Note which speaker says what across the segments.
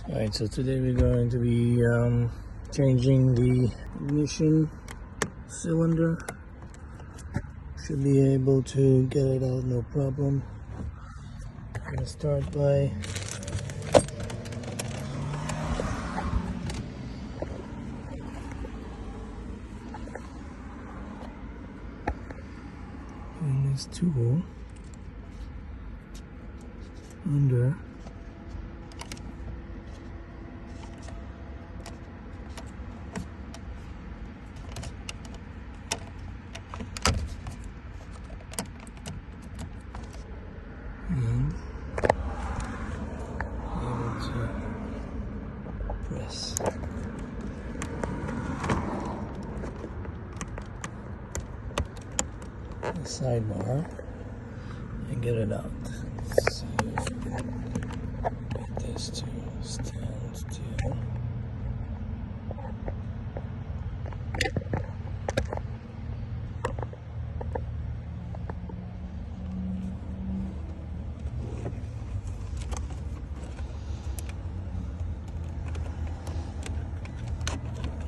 Speaker 1: Alright, so today we're going to be changing the ignition cylinder. Should be able to get it out no problem. I'm going to start by putting this tool under and able to press the sidebar and get it out. So get this to stand still.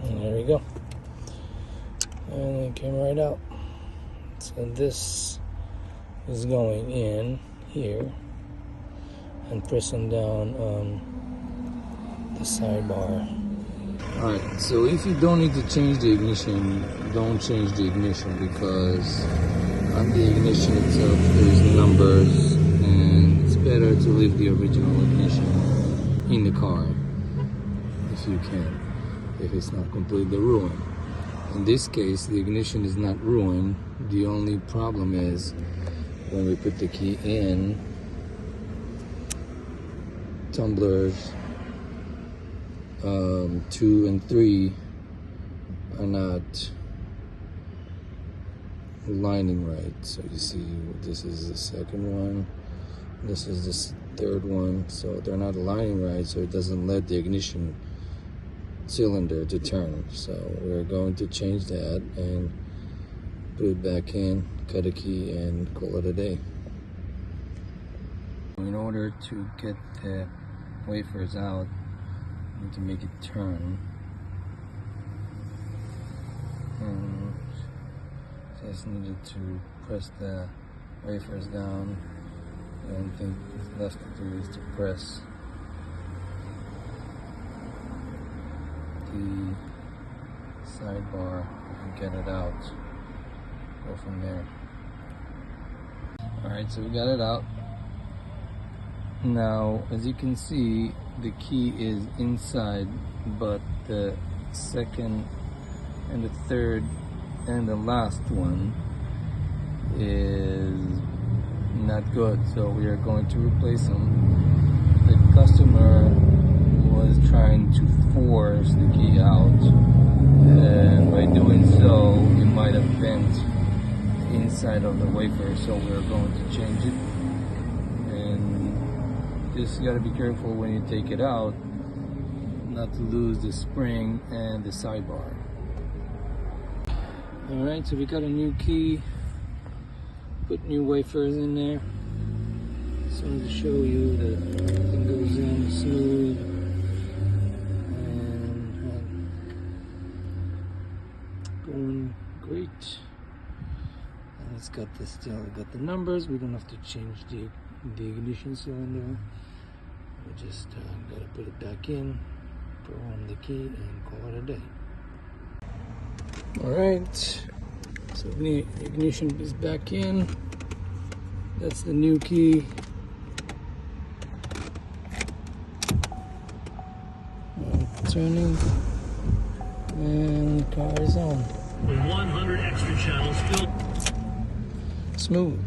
Speaker 1: And there we go. And it came right out. So this is going in here and pressing down on the sidebar. Alright, so if you don't need to change the ignition, don't change the ignition, because on the ignition itself there's numbers, and it's better to leave the original ignition in the car if you can, if it's not completely ruined. In this case, the ignition is not ruined. The only problem is when we put the key in, tumblers 2 and 3 are not aligning right. So you see, this is the second one, this is the third one, so they're not aligning right, so it doesn't let the ignition cylinder to turn. So we're going to change that and put it back in, cut a key, and call it a day. In order to get the wafers out, you need to make it turn. And just needed to press the wafers down. The only thing left to do is to press the sidebar and get it out. Go from there. Alright, so we got it out. Now, as you can see, the key is inside, but the second and the third and the last one is not good, so we are going to replace them. The customer was trying to force the key out, and by doing so it might have bent the inside of the wafer, so we're going to change it. And just got to be careful when you take it out not to lose the spring and the sidebar. Alright, so we got a new key, put new wafers in there. Just wanted to show you that everything goes in smooth and going great. And it's got the still got the numbers. We don't have to change the ignition cylinder. We just gotta put it back in, program the key, and call it a day. Alright, so the ignition is back in. That's the new key. Turning, and the car is on.
Speaker 2: 100 extra channels filled.
Speaker 1: Smooth.